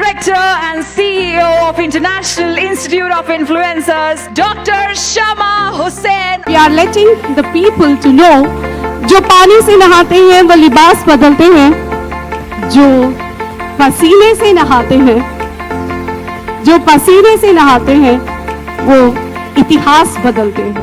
Director and CEO of International Institute of Influencers, Dr. Shama Hussain. We are letting the people to know, जो पानी से नहाते हैं वो लिबास बदलते हैं, जो पसीने से नहाते हैं, जो पसीने से नहाते हैं वो इतिहास बदलते हैं।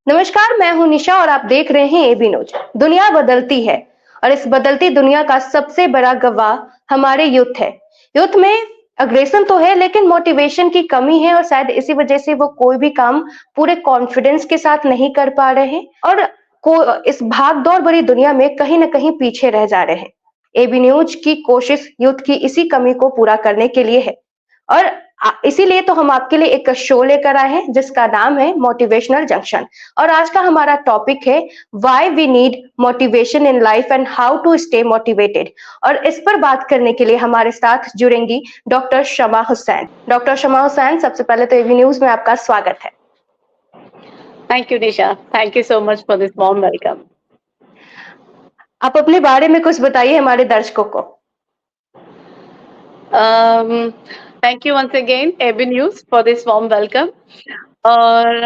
नमस्कार, मैं हूं निशा और आप देख रहे हैं एबी न्यूज। दुनिया बदलती है और इस बदलती दुनिया का सबसे बड़ा गवाह हमारे यूथ है। यूथ में अग्रेशन तो है लेकिन मोटिवेशन की कमी है और शायद इसी वजह से वो कोई भी काम पूरे कॉन्फिडेंस के साथ नहीं कर पा रहे हैं और इस भाग दौड़ भरी दुनिया में कहीं ना कहीं पीछे रह जा रहे हैं। एबी न्यूज की कोशिश यूथ की इसी कमी को पूरा करने के लिए है और इसीलिए तो हम आपके लिए एक शो लेकर आए हैं जिसका नाम है मोटिवेशनल जंक्शन। और आज का हमारा टॉपिक है why we need motivation in life and how to stay motivated. और इस पर बात करने के लिए हमारे साथ जुड़ेंगी डॉक्टर शमा हुसैन। डॉक्टर शमा हुसैन, सबसे पहले तो एबी न्यूज में आपका स्वागत है। Thank you Nisha, thank you so much for this warm welcome. आप अपने बारे में कुछ बताइए हमारे दर्शकों को। Thank you once again, AB News, for this warm welcome. और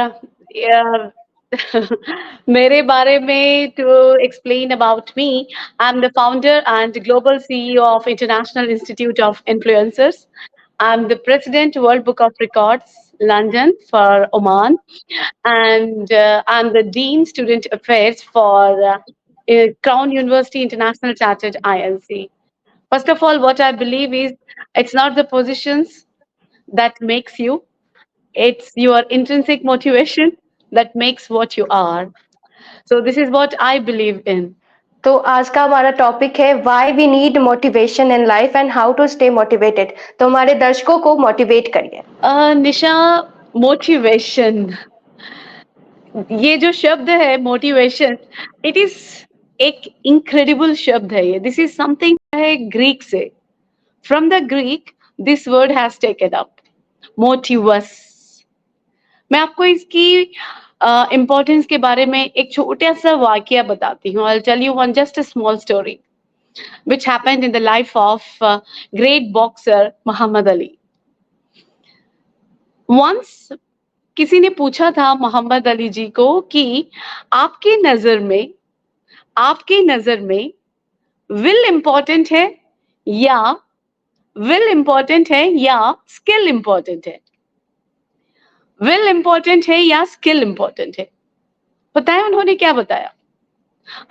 मेरे बारे में to explain about me, I'm the founder and global CEO of International Institute of Influencers. I'm the president, World Book of Records, London for Oman, and I'm the dean, student affairs for Crown University International Chartered INC. First of all, what I believe is it's not the positions that makes you, it's your intrinsic motivation that makes what you are. So this is what I believe in. तो आज का हमारा topic है why we need motivation in life and how to stay motivated. तो हमारे दर्शकों को motivate करिए। निशा, मोटिवेशन, ये जो शब्द है मोटिवेशन, इट इज एक इनक्रेडिबल शब्द है। ये दिस इज समथिंग है ग्रीक से, from the Greek this word has taken up motives. मैं आपको इसकी इम्पोर्टेंस के बारे में एक छोटा सा वाकया बताती हूँ। I will tell you one just a small story which happened in the life of great boxer Muhammad Ali. Once किसी ने पूछा था मोहम्मद अली जी को कि आपकी नजर में विल इम्पोर्टेंट है या स्किल इम्पोर्टेंट है, विल इम्पोर्टेंट है या स्किल इम्पोर्टेंट है? बताया उन्होंने क्या बताया?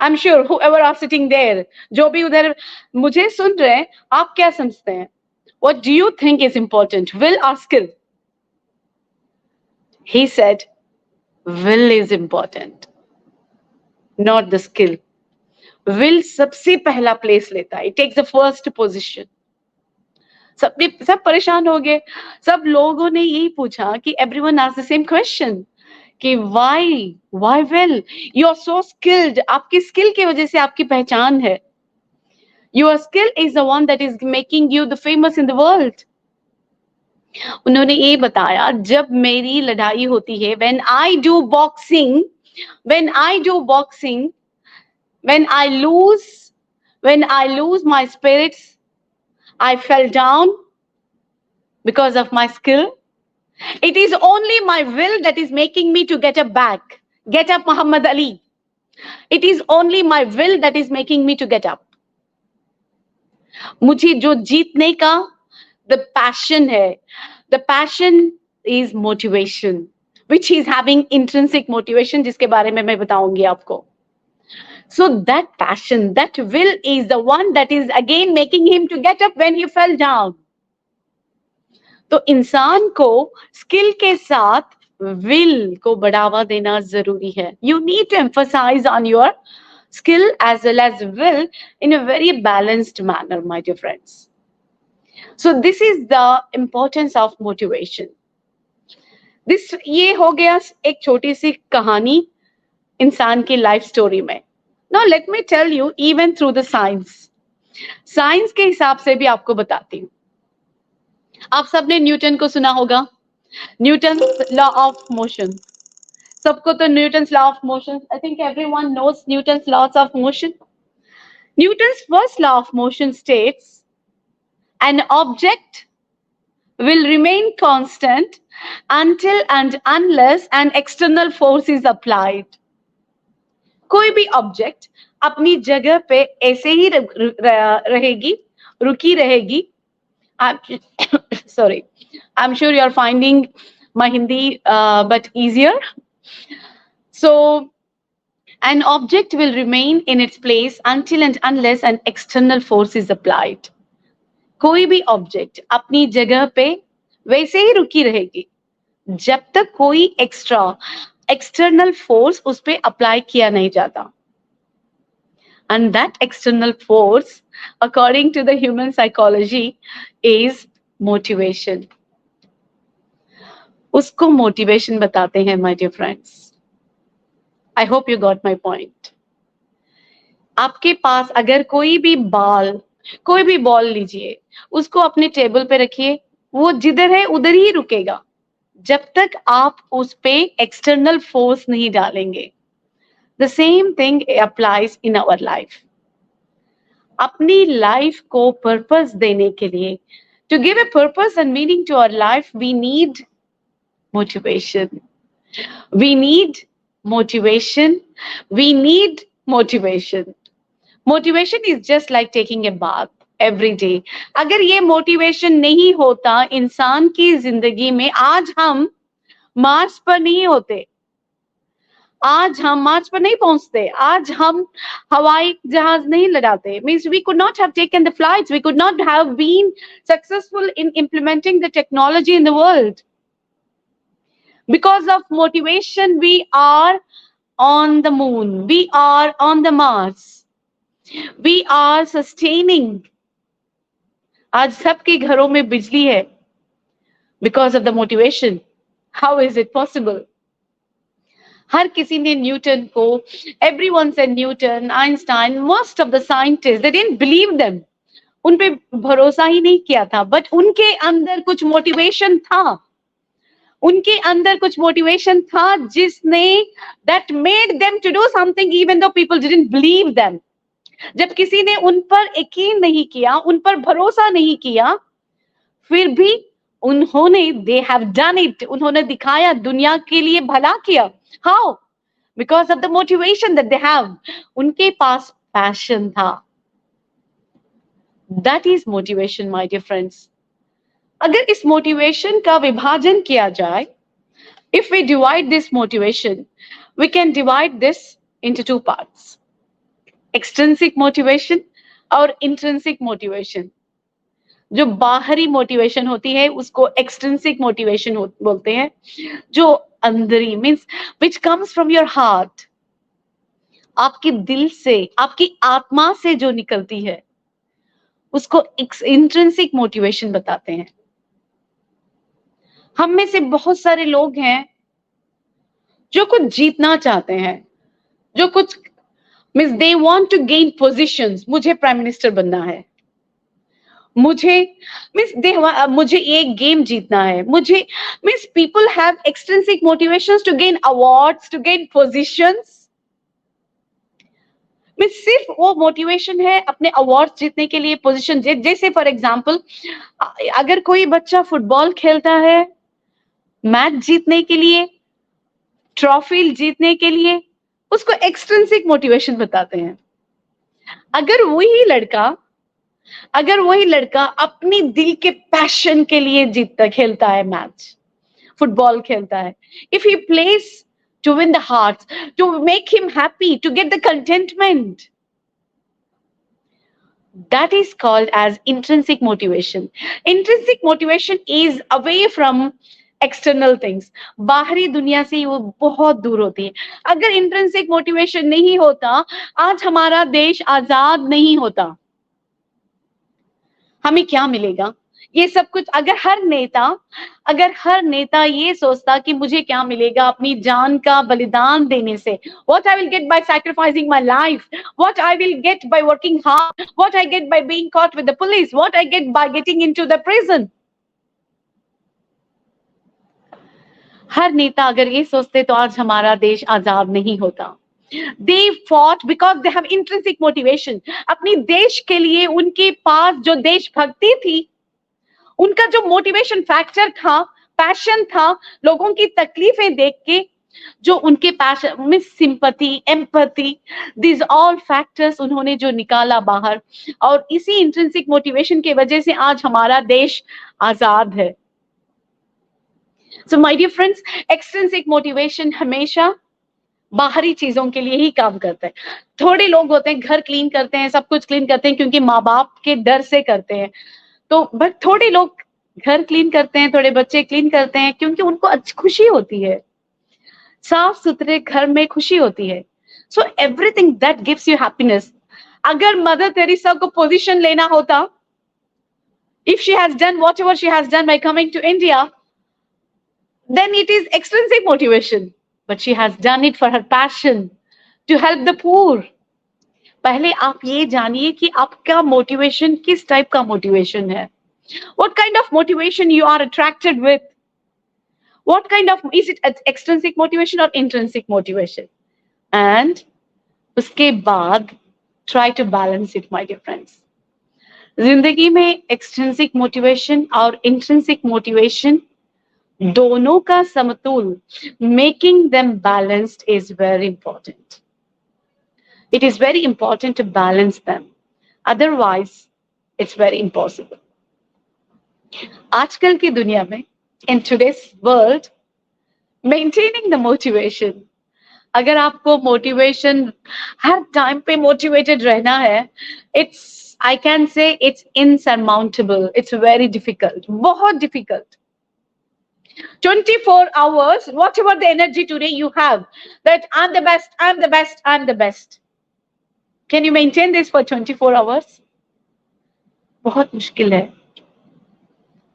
I am sure whoever are sitting there, जो भी उधर मुझे सुन रहे हैं, आप क्या समझते हैं? What do you think is important, will or skill? He said, will is important, not the skill. Will सबसे पहला प्लेस लेता है, it takes the first position. सब परेशान हो गए। सब लोगों ने यही पूछा कि everyone asked the same question कि why will you are so skilled, आपकी स्किल की वजह से आपकी पहचान है। Your skill is the one that is making you the famous in the world. उन्होंने ये बताया, जब मेरी लड़ाई होती है, when I do boxing, when I lose my spirits, I fell down because of my skill. It is only my will that is making me to get up back. Get up, Muhammad Ali. It is only my will that is making me to get up. मुझे जो जीतने का the passion है, the passion is motivation, which is having intrinsic motivation, जिसके बारे में मैं बताऊंगी आपको. So that passion, that will is the one that is again making him to get up when he fell down. तो इंसान को स्किल के साथ विल को बढ़ावा देना जरूरी है. You need to emphasize on your skill as well as will in a very balanced manner, my dear friends. So this is the importance of motivation. ये हो गया एक छोटी सी कहानी इंसान की लाइफ स्टोरी में. Now let me tell you even through the science. Science के हिसाब से भी आपको बताती हूँ. आप सबने न्यूटन को सुना होगा, न्यूटन लॉ ऑफ मोशन. सबको तो Newton's law of motion, I think everyone knows Newton's laws of motion. Newton's first law of motion states an object will remain constant until and unless an external force is applied. कोई भी object अपनी जगह पे ऐसे ही रहेगी, रुकी रहेगी. Sorry, I'm sure you're finding my Hindi but easier. So an object will remain in its place until and unless an external force is applied. कोई भी ऑब्जेक्ट अपनी जगह पे वैसे ही रुकी रहेगी जब तक कोई external force उस पे अप्लाई किया नहीं जाता. And that external force, according to the human psychology, is motivation. उसको motivation बताते हैं, my dear friends. I hope you got my point. आपके पास अगर कोई भी बॉल लीजिए, उसको अपने टेबल पे रखिए, वो जिधर है उधर ही रुकेगा जब तक आप उस पे एक्सटर्नल फोर्स नहीं डालेंगे. The same thing applies in our life. अपनी लाइफ को पर्पस देने के लिए, to give a purpose and meaning to our life, we need motivation. We need motivation. We need motivation. Motivation is just like taking a bath every day. अगर ये motivation नहीं होता इंसान की जिंदगी में, आज हम मार्स पर नहीं होते, आज हम मार्च पर नहीं पहुंचते, आज हम हवाई जहाज नहीं लड़ाते. Means we could not have taken the flights, we could not have been successful in implementing the technology in the world. Because of motivation, we are on the moon, we are on the Mars, we are sustaining. आज सबके घरों में बिजली है because of the motivation. How is it possible? हर किसी ने Newton को, everyone said Newton, Einstein, most of the scientists, they didn't believe them. उन पे भरोसा ही नहीं किया था, but उनके अंदर कुछ मोटिवेशन था. उनके अंदर कुछ मोटिवेशन था जिसने that made them to do something even though people didn't believe them. जब किसी ने उन पर यकीन नहीं किया, उन पर भरोसा नहीं किया, फिर भी उन्होंने they have done it. उन्होंने दिखाया, दुनिया के लिए भला किया. How? Because of the motivation that they have. उनके पास passion था. That is motivation, my dear friends. अगर इस motivation का विभाजन किया जाए, if we divide this motivation, we can divide this into two parts. Extrinsic motivation और intrinsic motivation. जो बाहरी मोटिवेशन होती है उसको एक्सट्रिंसिक मोटिवेशन बोलते हैं. जो अंदरी means which comes from your heart, आपके दिल से, आपकी आत्मा से जो निकलती है, उसको इंट्रिंसिक मोटिवेशन बताते हैं. हम में से बहुत सारे लोग हैं जो कुछ जीतना चाहते हैं, जो कुछ means they want to gain positions. मुझे प्राइम मिनिस्टर बनना है, मुझे ये गेम जीतना है, मुझे means people have extrinsic motivations to gain awards, to gain positions. Means सिर्फ वो मोटिवेशन है अपने अवार्ड्स जीतने के लिए, पोजीशन. जैसे फॉर एग्जांपल, अगर कोई बच्चा फुटबॉल खेलता है मैच जीतने के लिए, ट्रॉफी जीतने के लिए, उसको एक्सट्रिंसिक मोटिवेशन बताते हैं. अगर वही लड़का अपनी दिल के पैशन के लिए खेलता है मैच, फुटबॉल खेलता है, if he plays to win the hearts, to make him happy, to get the contentment, that is called as intrinsic motivation. Intrinsic motivation is away from external things. बाहरी दुनिया से वो बहुत दूर होती है. अगर intrinsic motivation नहीं होता, आज हमारा देश आजाद नहीं होता. हमें क्या मिलेगा? ये सब कुछ अगर हर नेता ये सोचता कि मुझे क्या मिलेगा अपनी जान का बलिदान देने से, what I will get by sacrificing my life, what I will get by working hard, what I get by being caught with the police, what I get by getting into the prison. हर नेता अगर ये सोचते तो आज हमारा देश आजाद नहीं होता. They fought because they have intrinsic motivation. अपनी देश के लिए उनके पास जो देशभक्ति थी, उनका जो मोटिवेशन फैक्टर था, पैशन था, लोगों की तकलीफें देख के जो उनके पैशन में sympathy, empathy, this all factors उन्होंने जो निकाला बाहर, और इसी इंट्रिंसिक मोटिवेशन की वजह से आज हमारा देश आजाद है। So my dear friends, extrinsic motivation हमेशा बाहरी चीजों के लिए ही काम करता है। थोड़े लोग होते हैं घर क्लीन करते हैं, सब कुछ क्लीन करते हैं क्योंकि माँ बाप के डर से करते हैं, तो बट थोड़े लोग घर क्लीन करते हैं, थोड़े बच्चे क्लीन करते हैं क्योंकि उनको खुशी होती है, साफ सुथरे घर में खुशी होती है। So everything that gives you happiness. अगर मदर टेरेसा को पोजीशन लेना होता, if she has done whatever she has done by coming to India, then it is extrinsic motivation, but she has done it for her passion to help the poor. पहले आप ये जानिए कि आपका motivation किस type का motivation है, what kind of motivation you are attracted with, what kind of, is it extrinsic motivation or intrinsic motivation, and उसके बाद try to balance it, my dear friends. जिंदगी में extrinsic motivation और intrinsic motivation दोनों का समतोल, making them balanced is very important. It is very important to balance them. Otherwise, it's very impossible. आजकल की दुनिया में, in today's world, maintaining the motivation, अगर आपको motivation हर टाइम पे motivated रहना है, I can say it's insurmountable. It's very difficult. बहुत difficult. 24 hours, whatever the energy today you have, that I'm the best, I'm the best, I'm the best. Can you maintain this for 24 hours? बहुत मुश्किल है।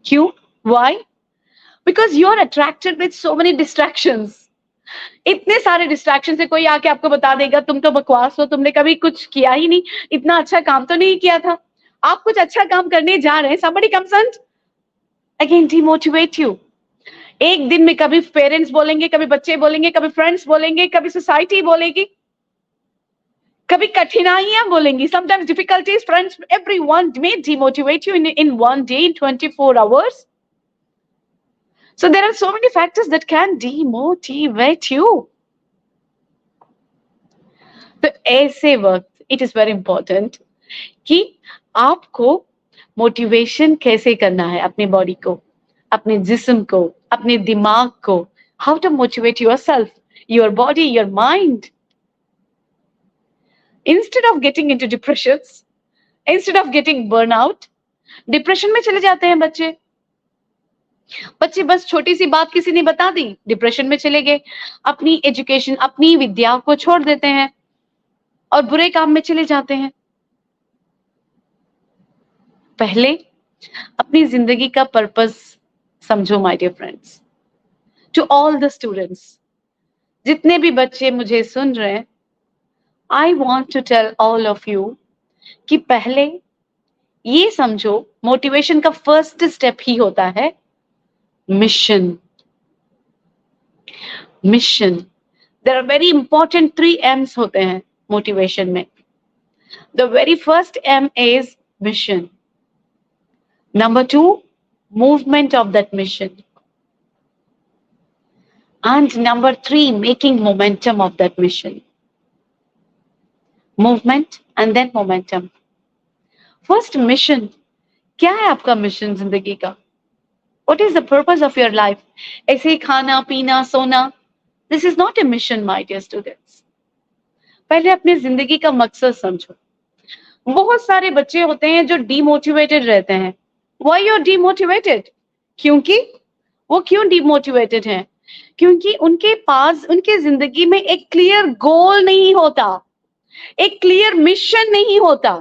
क्यों? Why? Because you're attracted with so many distractions. इतने सारे distractions है, कोई आके आपको बता देगा तुम तो बकवास हो, तुमने कभी कुछ किया ही नहीं, इतना अच्छा काम तो नहीं किया था। आप कुछ अच्छा काम करने जा रहे हैं, somebody comes and again demotivate you. एक दिन में कभी पेरेंट्स बोलेंगे, कभी बच्चे बोलेंगे, कभी फ्रेंड्स बोलेंगे, कभी सोसाइटी बोलेगी, कभी कठिनाइयां बोलेंगी, sometimes difficulties, friends, everyone may demotivate you in one day, in 24 hours. So there are so many factors that can demotivate you. तो ऐसे वक्त it is very important कि आपको मोटिवेशन कैसे करना है अपनी बॉडी को, अपने जिस्म को, अपने दिमाग को, how to motivate yourself, your body, your mind. Instead of getting into depressions, instead of getting burnout, depression में चले जाते हैं बच्चे बस छोटी सी बात किसी ने बता दी, डिप्रेशन में चले गए, अपनी एजुकेशन, अपनी विद्या को छोड़ देते हैं और बुरे काम में चले जाते हैं। पहले अपनी जिंदगी का पर्पस समझो, my dear friends. To all the students, जितने भी बच्चे मुझे सुन रहे हैं, I want to tell all of you कि पहले ये समझो, मोटिवेशन का फर्स्ट स्टेप ही होता है mission. Mission, there are very important 3 M's होते हैं मोटिवेशन में। The very first M is mission, number 2 movement of that mission, and number 3 making momentum of that mission. Movement and then momentum. First, mission. क्या है आपका mission जिंदगी का? What is the purpose of your life? ऐसे ही खाना पीना सोना, this is not a mission, my dear students. पहले अपनी जिंदगी का मकसद समझो। बहुत सारे बच्चे होते हैं जो डीमोटिवेटेड रहते हैं। Why you're demotivated? क्योंकि वो क्यों डिमोटिवेटेड हैं? क्योंकि उनके पास उनके जिंदगी में एक क्लियर गोल नहीं होता, एक क्लियर मिशन नहीं होता।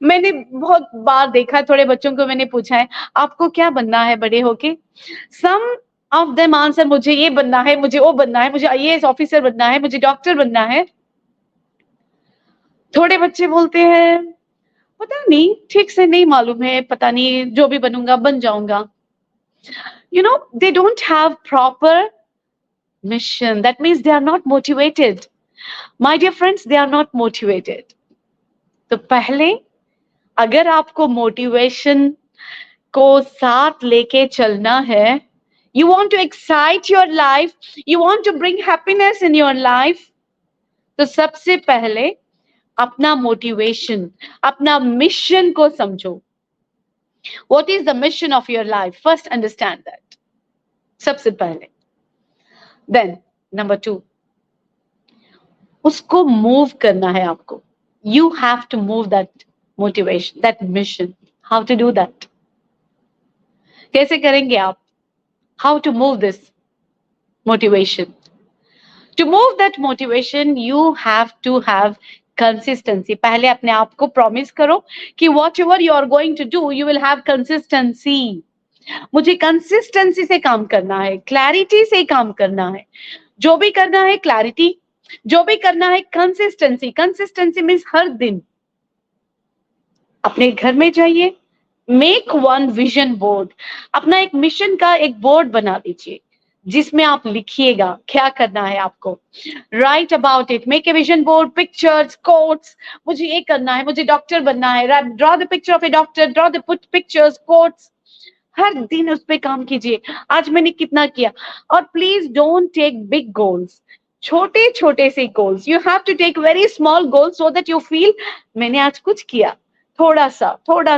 मैंने बहुत बार देखा, थोड़े बच्चों को मैंने पूछा है आपको क्या बनना है बड़े होके? सम ऑफ देम आंसर मुझे ये बनना है, मुझे वो बनना है, मुझे IAS ऑफिसर बनना है, मुझे डॉक्टर बनना है। थोड़े बच्चे बोलते हैं पता नहीं, ठीक से नहीं मालूम है, पता नहीं, जो भी बनूंगा बन जाऊंगा। You know, they don't have proper mission. That means they are not motivated. My dear friends, they are not motivated. तो पहले अगर आपको मोटिवेशन को साथ लेके चलना है, you want to excite your life, you want to bring happiness in your life, तो सबसे पहले अपना मोटिवेशन, अपना मिशन को समझो. What is the mission of your life? First understand that. सबसे पहले. Then number 2, उसको मूव करना है आपको. You have to move that motivation, that mission. How to do that? कैसे करेंगे आप? How to move this motivation? To move that motivation, you have to have consistency. पहले अपने आप को promise करो कि whatever you are going to do, you will have consistency. मुझे consistency से काम करना है, clarity से काम करना है. जो भी करना है clarity, जो भी करना है consistency. Consistency means हर दिन. अपने घर में जाइए, मेक वन विजन बोर्ड, अपना एक मिशन का एक बोर्ड बना दीजिए जिसमें आप लिखिएगा क्या करना है आपको. Write about it, make a vision board, pictures, quotes. मुझे ये करना है, मुझे डॉक्टर बनना है. Draw the picture of a doctor, draw the pictures, quotes. हर दिन उस पे काम कीजिए. आज मैंने कितना किया. और please don't take big goals, छोटे छोटे से goals. You have to take very small goals so that you feel मैंने आज कुछ किया. थोड़ा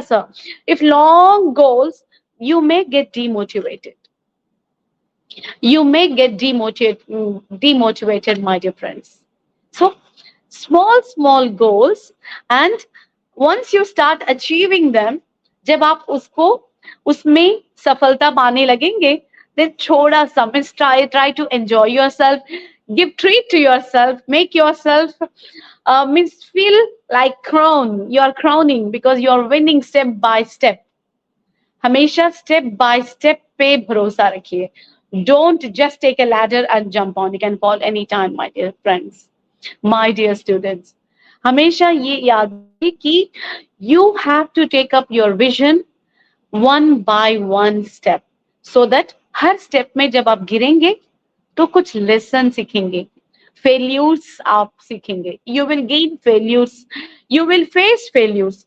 सा. If long goals, you may get demotivated. You may get demotivated, my dear friends. So, small goals, and once you start achieving them, जब आप उसमें सफलता पाने लगेंगे, then छोड़ा सा, means try to enjoy yourself, give treat to yourself, make yourself means feel like you are crowning because you are winning step by step. हमेशा step by step पे भरोसा रखिए. Don't just take a ladder and jump on. You can fall anytime, my dear friends, my dear students. हमेशा ये याद रखिए कि you have to take up your vision one by one step, so that her step में जब आप गिरेंगे तो कुछ lesson सीखेंगे. Failures आप सीखेंगे. You will gain failures. You will face failures.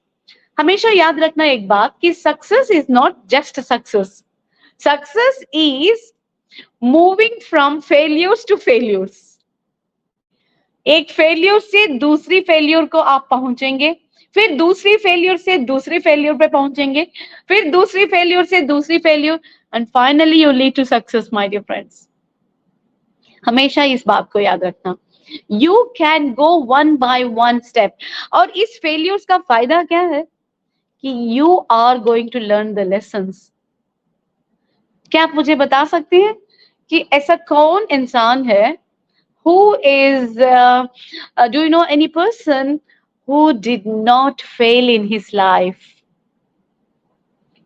हमेशा याद रखना एक बात कि success is not just success. Success is moving from failures to failures. एक failure से दूसरी failure को आप पहुंचेंगे, फिर दूसरी failure से दूसरी failure पे पहुंचेंगे, फिर दूसरी failure से दूसरी failure, and finally you lead to success, my dear friends. हमेशा इस बात को याद रखना. You can go one by one step. और इस failures का फायदा क्या है कि you are going to learn the lessons. क्या आप मुझे बता सकते हैं कि ऐसा कौन इंसान है who is do you know any person who did not fail in his life?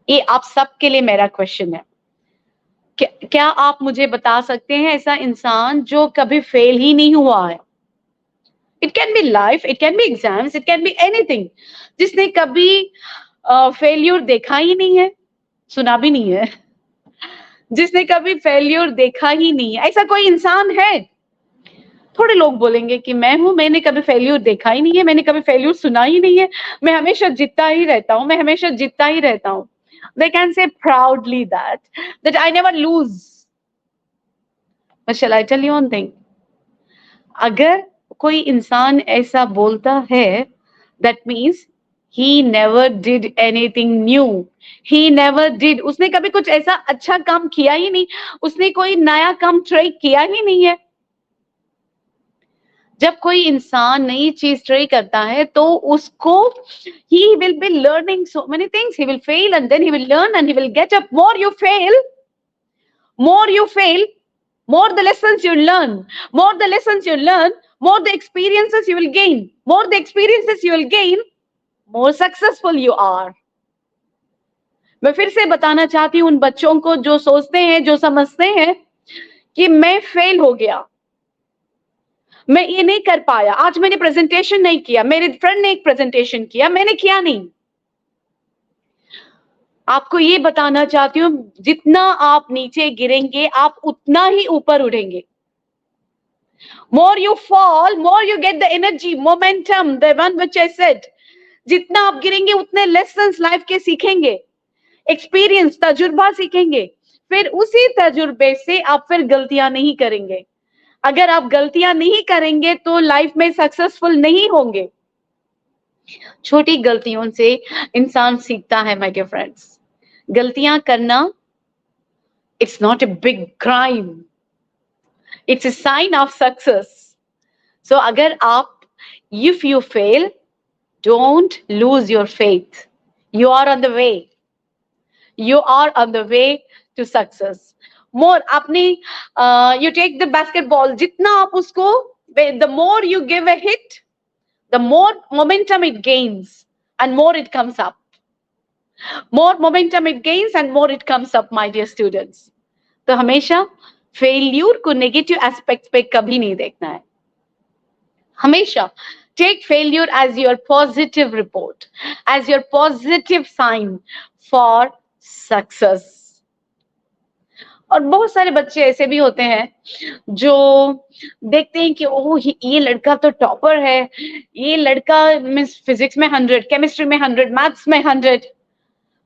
ये आप सबके लिए मेरा क्वेश्चन है. क्या आप मुझे बता सकते हैं ऐसा इंसान जो कभी फेल ही नहीं हुआ है? It can be life, it can be exams, it can be anything. जिसने कभी फेल्यूर देखा ही नहीं है, सुना भी नहीं है, जिसने कभी फेल्यूर देखा ही नहीं है, ऐसा कोई इंसान है? थोड़े लोग बोलेंगे कि मैं हूं, मैंने कभी फेल्यूर देखा ही नहीं है, मैंने कभी फेल्यूर सुना ही नहीं है, मैं हमेशा जीतता ही रहता हूं, मैं हमेशा जीतता ही रहता हूं. They can say proudly that I never lose. But shall I tell you one thing? अगर कोई इंसान ऐसा बोलता है, that means he never did anything new. He never did. उसने कभी कुछ ऐसा अच्छा काम किया ही नहीं, उसने कोई नया काम ट्राई किया ही नहीं है. जब कोई इंसान नई चीज ट्राई करता है तो उसको he will be learning so many things. He will fail and then he will learn and he will get up. More you fail, more the lessons you learn. More the lessons you learn, more the experiences you will gain. More the experiences you will gain, more successful you are. मैं फिर से बताना चाहती हूँ उन बच्चों को जो सोचते हैं, जो समझते हैं कि मैं फेल हो गया, मैं ये नहीं कर पाया, आज मैंने प्रेजेंटेशन नहीं किया, मेरे फ्रेंड ने एक प्रेजेंटेशन किया, मैंने किया नहीं. आपको ये बताना चाहती हूँ, जितना आप नीचे गिरेंगे आप उतना ही ऊपर उठेंगे. More you fall, more you get the energy, momentum, the one which I said. जितना आप गिरेंगे उतने lessons लाइफ के सीखेंगे. एक्सपीरियंस, तजुर्बा सीखेंगे, फिर उसी तजुर्बे से आप फिर गलतियां नहीं करेंगे। अगर आप गलतियां नहीं करेंगे तो लाइफ में सक्सेसफुल नहीं होंगे। छोटी गलतियों से इंसान सीखता है माय डियर फ्रेंड्स। गलतियां करना, it's not a big crime, it's a sign of success. So अगर आप, if you fail, don't lose your faith, you are on the way, you are on the way to success. More आपने you take the basketball, जितना आप उसको, the more you give a hit, the more momentum it gains and more it comes up. More momentum it gains and more it comes up, my dear students. तो हमेशा failure को negative aspect पे कभी नहीं देखना है। हमेशा take failure as your positive report, as your positive sign for success. और बहुत सारे बच्चे ऐसे भी होते हैं जो देखते हैं कि ओह ये लड़का तो टॉपर है, ये लड़का मिस फिजिक्स में 100, केमिस्ट्री में 100, मैथ्स में 100,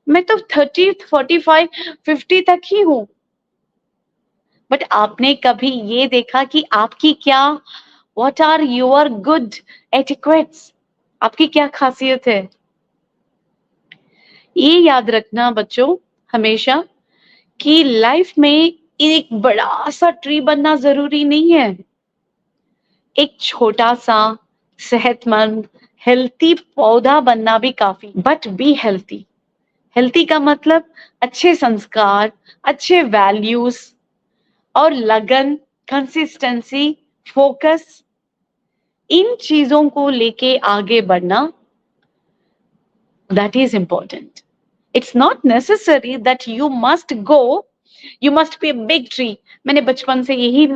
मैं तो 30, 45, 50 तक ही हूं। बट आपने कभी ये देखा कि आपकी क्या, what are your good etiquettes, आपकी क्या खासियत है? ये याद रखना बच्चों हमेशा कि लाइफ में एक बड़ा सा ट्री बनना जरूरी नहीं है, एक छोटा सा सेहतमंद हेल्थी पौधा बनना भी काफी। But be healthy. हेल्थी का मतलब अच्छे संस्कार, अच्छे वैल्यूज और लगन, कंसिस्टेंसी, फोकस, इन चीजों को लेके आगे बढ़ना, that is important. It's not necessary that you must be a big tree. मैंने बचपन से यही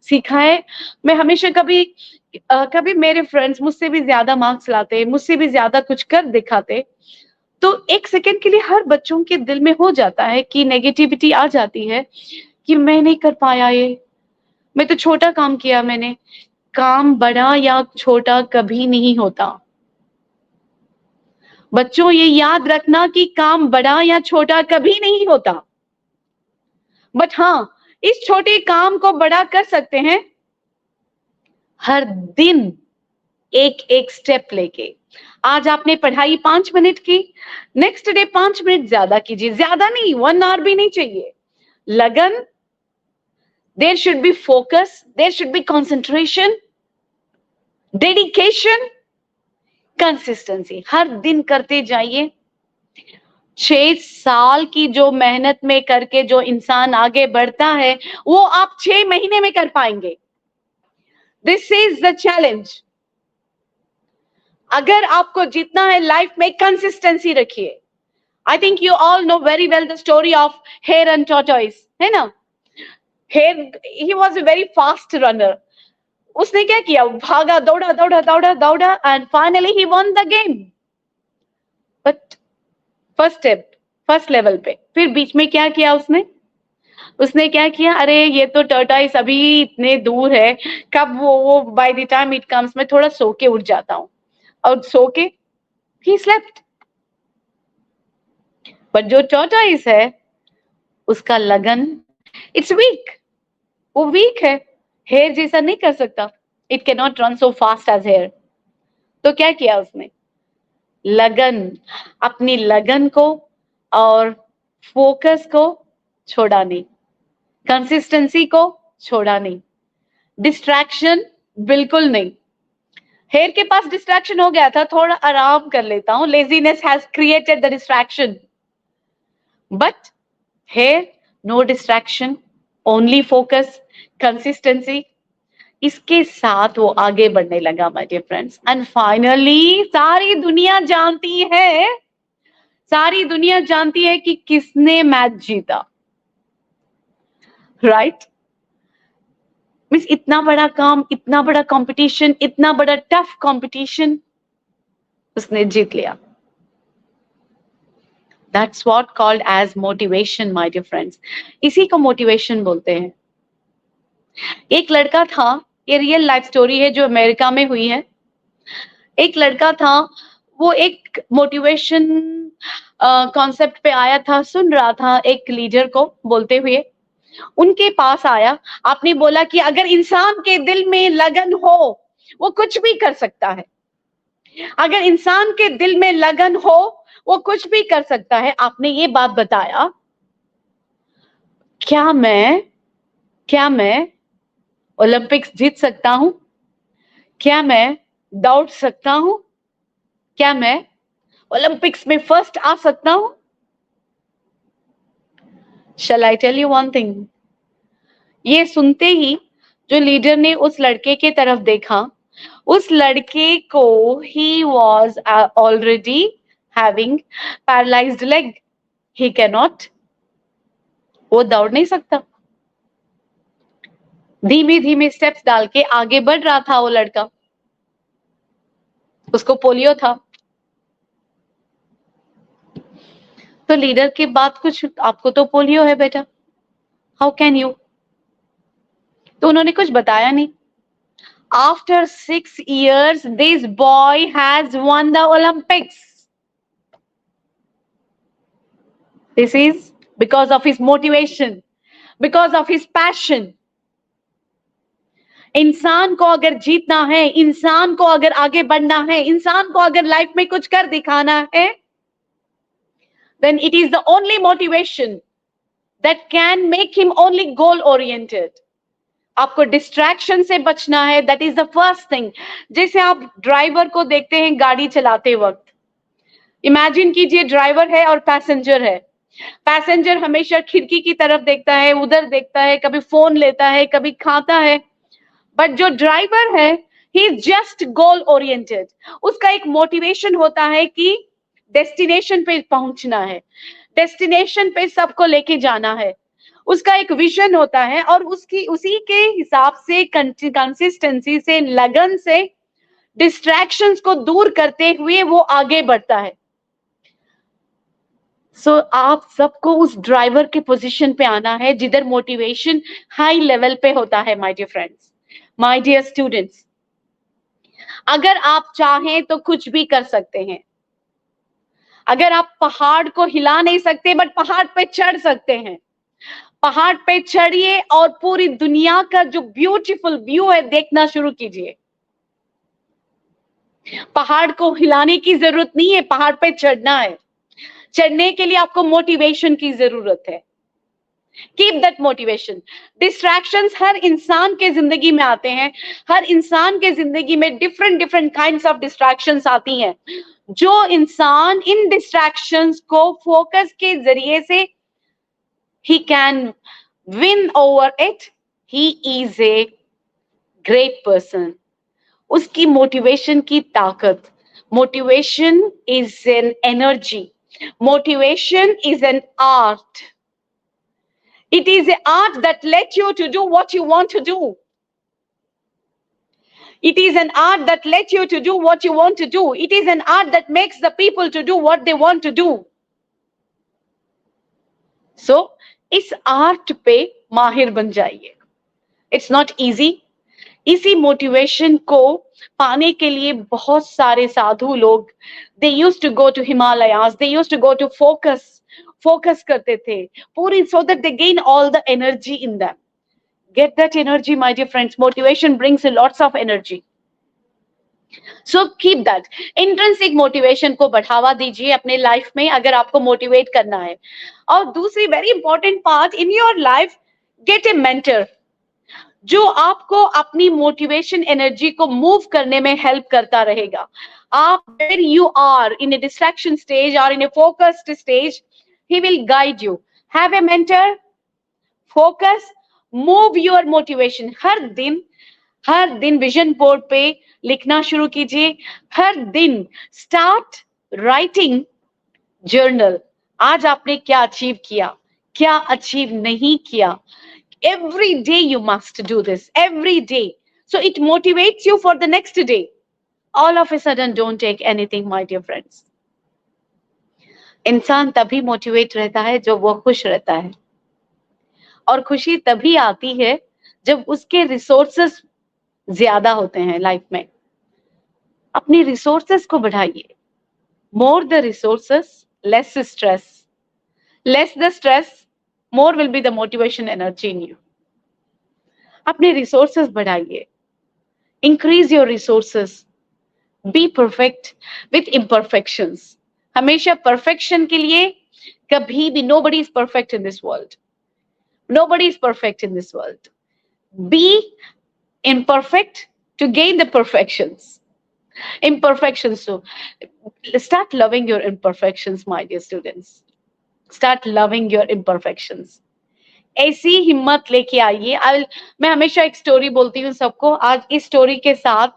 सीखा है। मैं हमेशा कभी मेरे फ्रेंड्स मुझसे भी ज्यादा मार्क्स लाते, मुझसे भी ज्यादा कुछ कर दिखाते, तो एक सेकंड के लिए हर बच्चों के दिल में हो जाता है कि नेगेटिविटी आ जाती है कि मैं नहीं कर पाया, ये मैं तो छोटा काम किया। मैंने काम बड़ा या छोटा कभी नहीं होता। बच्चों ये याद रखना कि काम बड़ा या छोटा कभी नहीं होता, बट हाँ इस छोटे काम को बड़ा कर सकते हैं हर दिन एक एक स्टेप लेके। आज आपने पढ़ाई 5 मिनट की, नेक्स्ट डे 5 मिनट ज्यादा कीजिए, ज्यादा नहीं, 1 आवर भी नहीं चाहिए। लगन, there should be focus, there should be concentration, dedication, consistency, हर दिन करते जाइए। 6 साल की जो मेहनत में करके जो इंसान आगे बढ़ता है वो आप 6 महीने में कर पाएंगे। This is the challenge. अगर आपको जीतना है लाइफ में, कंसिस्टेंसी रखिए। I think you all know very well the story of hare and tortoise, है ना? Hare, he was a very fast runner. उसने क्या किया, भागा, दौड़ा दौड़ा दौड़ा दौड़ा and finally he won the game. But first level पे, फिर बीच में क्या किया उसने क्या किया, अरे ये तो टर्टाइस अभी इतने दूर है, कब वो by the time it comes मैं थोड़ा सो के उठ जाता हूं, और सो के ही स्लेप्ट। बट जो टर्टाइस है उसका लगन, इट्स वीक, वो वीक है, हेयर जैसा नहीं कर सकता, it can not run so fast as hare. तो क्या किया उसने, लगन, अपनी लगन को और फोकस को छोड़ा नहीं, कंसिस्टेंसी को छोड़ा नहीं, डिस्ट्रैक्शन बिल्कुल नहीं। हेयर के पास डिस्ट्रैक्शन हो गया था, थोड़ा आराम कर लेता हूं, laziness has created the distraction, but hare no distraction, only focus, consistency, इसके साथ वो आगे बढ़ने लगा my dear friends. And finally सारी दुनिया जानती है कि किसने मैच जीता, राइट? मींस इतना बड़ा काम, इतना बड़ा कंपटीशन, इतना बड़ा टफ कंपटीशन उसने जीत लिया। That's what called as motivation, my dear friends. इसी को मोटिवेशन बोलते हैं। एक लड़का था, ये रियल लाइफ स्टोरी है जो अमेरिका में हुई है। एक लड़का था, वो एक मोटिवेशन कॉन्सेप्ट पे आया था, सुन रहा था एक लीडर को बोलते हुए, उनके पास आया, आपने बोला कि अगर इंसान के दिल में लगन हो वो कुछ भी कर सकता है, अगर इंसान के दिल में लगन हो वो कुछ भी कर सकता है। आपने ये बात बताया, क्या मैं ओलंपिक्स जीत सकता हूं? क्या मैं दौड़ सकता हूं? क्या मैं ओलंपिक्स में फर्स्ट आ सकता हूं? Shall I tell you one thing? ये सुनते ही जो लीडर ने उस लड़के के तरफ देखा, उस लड़के को he was already having paralyzed leg. He cannot, वो दौड़ नहीं सकता। धीमे धीमे स्टेप्स डाल के आगे बढ़ रहा था वो लड़का, उसको पोलियो था। तो लीडर की बात कुछ, आपको तो पोलियो है बेटा, हाउ कैन यू? तो उन्होंने कुछ बताया नहीं। After 6 years, this boy has won the Olympics. This is because of his motivation, because of his passion. इंसान को अगर जीतना है, इंसान को अगर आगे बढ़ना है, इंसान को अगर लाइफ में कुछ कर दिखाना है, then it is the only motivation that can make him only goal oriented. आपको डिस्ट्रैक्शन से बचना है, that is the first thing. जैसे आप ड्राइवर को देखते हैं गाड़ी चलाते वक्त, इमेजिन कीजिए ड्राइवर है और पैसेंजर है। पैसेंजर हमेशा खिड़की की तरफ देखता है, उधर देखता है, कभी फोन लेता है, कभी खाता है, बट जो ड्राइवर है he is just goal oriented. उसका एक मोटिवेशन होता है कि डेस्टिनेशन पे पहुंचना है, डेस्टिनेशन पे सबको लेके जाना है, उसका एक विजन होता है और उसी के हिसाब से कंसिस्टेंसी से, लगन से, डिस्ट्रैक्शंस को दूर करते हुए वो आगे बढ़ता है। सो आप सबको उस ड्राइवर के पोजीशन पे आना है जिधर मोटिवेशन हाई लेवल पे होता है। My dear friends, my dear students, अगर आप चाहें तो कुछ भी कर सकते हैं। अगर आप पहाड़ को हिला नहीं सकते बट पहाड़ पे चढ़ सकते हैं। पहाड़ पे चढ़िए और पूरी दुनिया का जो ब्यूटीफुल व्यू है देखना शुरू कीजिए। पहाड़ को हिलाने की जरूरत नहीं है, पहाड़ पे चढ़ना है। चढ़ने के लिए आपको मोटिवेशन की जरूरत है। Keep that motivation. डिस्ट्रैक्शंस हर इंसान के जिंदगी में आते हैं, हर इंसान के जिंदगी में डिफरेंट काइंड्स ऑफ डिस्ट्रैक्शंस आती हैं। जो इंसान इन डिस्ट्रैक्शंस को फोकस के जरिए से he can win over it, he is a great person. उसकी मोटिवेशन की ताकत, motivation is an energy, motivation is an art. It is an art that lets you to do what you want to do. It is an art that lets you to do what you want to do. It is an art that makes the people to do what they want to do. So इस art पे माहिर बन जाइए। It's not easy. इसी motivation को पाने के लिए बहुत सारे साधु लोग, they used to go to Himalayas, they used to go to focus करते थे पूरी, so that they gain all the energy in them. Get that energy my dear friends. Motivation brings lots of energy. So keep that intrinsic motivation को बढ़ावा दीजिए अपने life में अगर आपको मोटिवेट करना है। और दूसरी very important part in your life, gate A mentor जो आपको अपनी मोटिवेशन एनर्जी को मूव करने में हेल्प करता रहेगा। आप where you are in a distraction stage और in a focused stage, he will guide you. Have a mentor, focus, move your motivation. हर दिन विजन बोर्ड पे लिखना शुरू कीजिए। हर दिन स्टार्ट राइटिंग जर्नल। आज आपने क्या अचीव किया, क्या अचीव नहीं किया। Every day you must do this, every day, so it motivates you for the next day. All of a sudden don't take anything my dear friends. इंसान तभी motivate रहता है जब वो खुश रहता है, और खुशी तभी आती है जब उसके रिसोर्सेस ज्यादा होते हैं लाइफ में। अपनी रिसोर्सेस को बढ़ाइए। More the resources, less stress. Less the stress, more will be the motivation energy in you. अपने resources बढ़ाइए. Increase your resources. Be perfect with imperfections. हमेशा perfection के लिए कभी भी nobody is perfect in this world. Nobody is perfect in this world. Be imperfect to gain the perfections. Imperfections. So start loving your imperfections, my dear students. Start loving your imperfections. ऐसी हिम्मत लेके आइए. मैं हमेशा एक story बोलती हूँ सबको. आज इस स्टोरी के साथ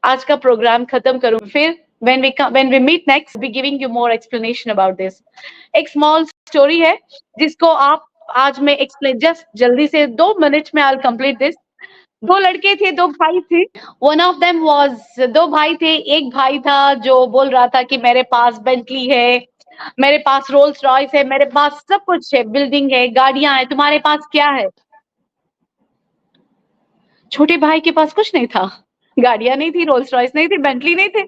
आज का प्रोग्राम खत्म करूँ. फिर when we meet next, be giving you more explanation about this. एक small story है जिसको आप आज मैं explain just जल्दी से 2 मिनट में I'll complete this. 2 लड़के थे, 2 भाई थे. One of them was 2 भाई थे. एक भाई था जो बोल रहा था कि मेरे पास बेंटली है, मेरे पास रोल्स रॉयस है, मेरे पास सब कुछ है, बिल्डिंग है, गाड़ियां हैं. तुम्हारे पास क्या है? छोटे भाई के पास कुछ नहीं था. गाड़ियां नहीं थी, रोल्स रॉयस नहीं थी, बेंटली नहीं थे.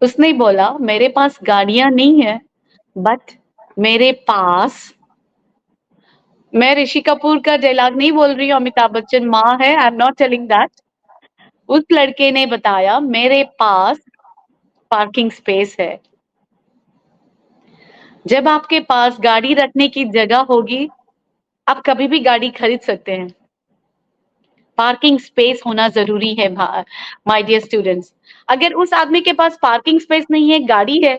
उसने बोला मेरे पास गाड़ियां नहीं है, बट मेरे पास, मैं ऋषि कपूर का डायलॉग नहीं बोल रही हूँ, अमिताभ बच्चन माँ है, I am not telling that. उस लड़के ने बताया मेरे पास पार्किंग स्पेस है. जब आपके पास गाड़ी रखने की जगह होगी, आप कभी भी गाड़ी खरीद सकते हैं. पार्किंग स्पेस होना जरूरी है माय डियर स्टूडेंट्स. अगर उस आदमी के पास पार्किंग स्पेस नहीं है, गाड़ी है,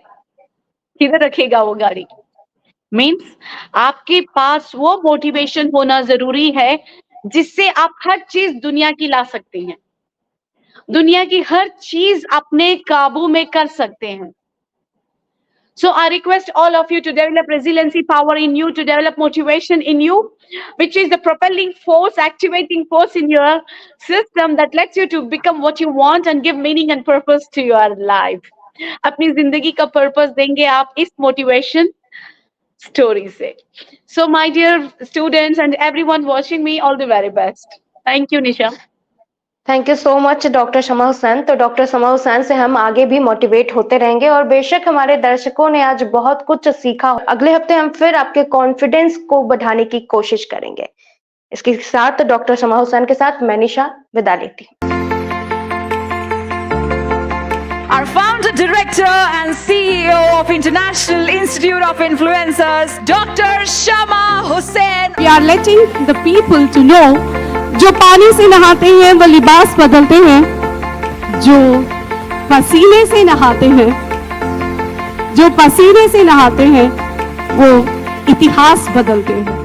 किधर रखेगा वो गाड़ी? मीन्स आपके पास वो मोटिवेशन होना जरूरी है जिससे आप हर चीज दुनिया की ला सकते हैं. दुनिया की हर चीज अपने काबू में कर सकते हैं. So I request all of you to develop resiliency power in you, to develop motivation in you, which is the propelling force, activating force in your system that lets you to become what you want and give meaning and purpose to your life. अपनी जिंदगी का purpose देंगे आप इस motivation story से. So my dear students and everyone watching me, all the very best. Thank you, Nisha. Thank you so much doctor Shama Hussain. तो doctor Shama Hussain से हम आगे भी मोटिवेट होते रहेंगे और बेशक हमारे दर्शकों ने आज बहुत कुछ सीखा. अगले हफ्ते हम फिर आपके कॉन्फिडेंस को बढ़ाने की कोशिश करेंगे. इसके साथ डॉक्टर शमा हुसैन के साथ मैं निशा विदा लेती हूँ. Our founder, director and CEO of International Institute of Influencers, Dr. Shama Hussain. We are letting the people to know, जो पानी से नहाते हैं वो लिबास बदलते हैं, जो पसीने से नहाते हैं, जो पसीने से नहाते हैं वो इतिहास बदलते हैं.